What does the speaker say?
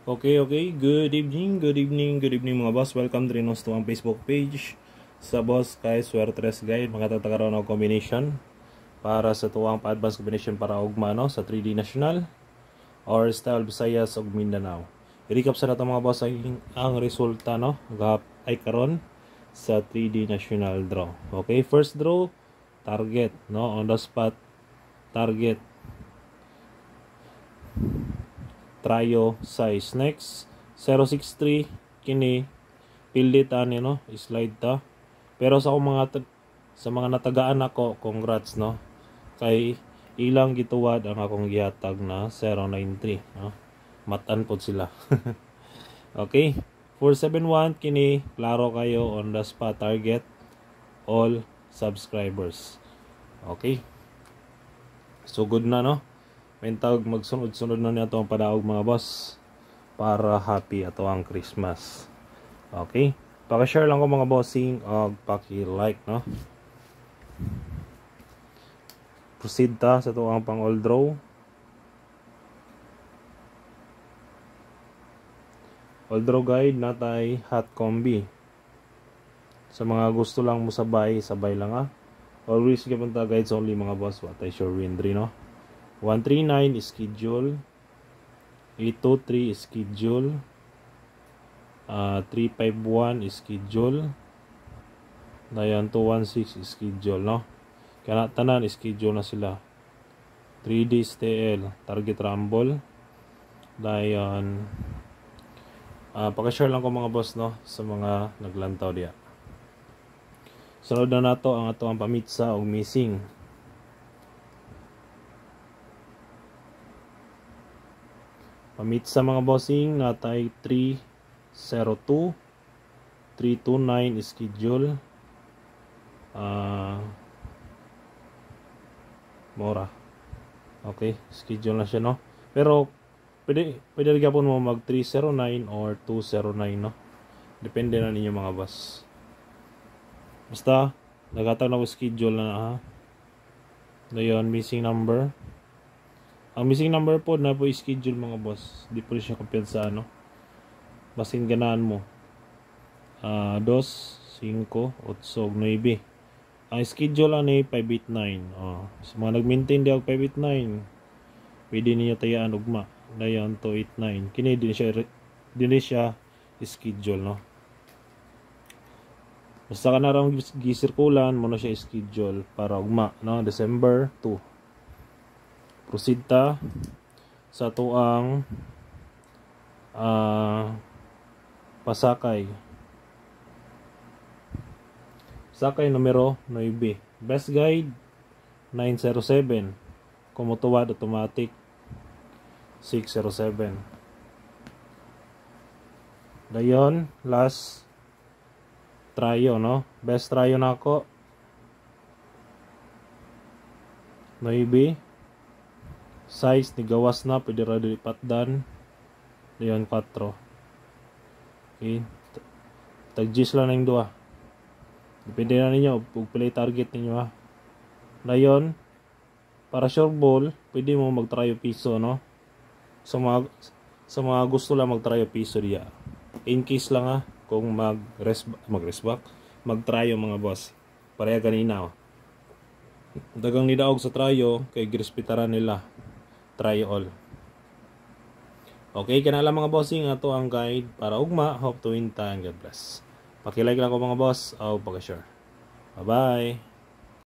Okay, good evening mga boss. Welcome to Rinos to ang Facebook page sa boss kay Swertres Guide. Mga tatagaroon ng combination para sa tuwang pa-advanced combination para ugma no, sa 3D National or Style Visayas ug Mindanao. I-recap sa nato mga boss ang resulta no, ay karon sa 3D National draw. Okay, first draw, target no, on the spot target. Trio size. Next 063 kini pilit ani no, slide ta. Pero sa mga natagaan ako, congrats no. Kay ilang gituwad ang akong gihatag na 093 no. Matan pod sila. Okay. 471 kini klaro kayo on the spot target all subscribers. Okay. So good na no. May tawag magsunod-sunod na niya itong padaog mga boss para happy ato ang Christmas. Okay? Paki-share lang ko mga bossing o paki-like no. Proceed ta sa ito ang pang all draw. All draw guide natay hot combi. Sa mga gusto lang mo sabay lang ha. Always give ta guides only mga boss. Watay sure win 3 no. 139 is schedule, 823 is schedule, 351 is schedule, dayon 216 is schedule no. Kaya tanan is schedule na sila. 3D STL target rumble, dayon paki-share lang ko mga boss no sa mga naglantaw diya. Sunod na nato ang ato ang pamitsa og missing. Pamit sa mga bossing natay 302 329 schedule mora. Okay, schedule na siya no. Pero pwede rin po mo mag 309 or 209 no. Depende na ninyo mga boss. Basta nagatag na ko schedule na ha. Dayon missing number. Ang missing number po na po schedule mga boss. Di po siya kumpensa ano. Basin ganaan mo. 2, 5, 8, 9. Ang schedule ani 589. Sa mga nag-maintain di og 589. Pwede niyo tayaan ugma. Dayon 289. Kini din siya schedule no. Basta ka na rang gisirkulan mo na siya schedule para ugma no, December 2. Proceed ta sa tuang pasakay. Sakay numero 9. Best guide 907. Kumutuwad automatic 607. Dayon last tryo no. Best tryo na ako 9. Size ni gawas na pwede ra dili patdan. Dayon 4. Okay. Tag-gis lang ng duha. Depende na ninyo ug play target ninyo ha. Dayon para sure ball, pwede mo mag-tryo piso no. Sa mga gusto lang mag-tryo piso diya. In case lang ha kung mag-rest back, mag-tryo mga boss. Pareha ganina oh. Dagang nidaog sa tryo kay girespetaran nila. Try all. Okay, kanala mga bossing ato ang guide para ugma. Hope to win ta and God bless. Paki-like lang ko mga boss o paki-share. Bye-bye.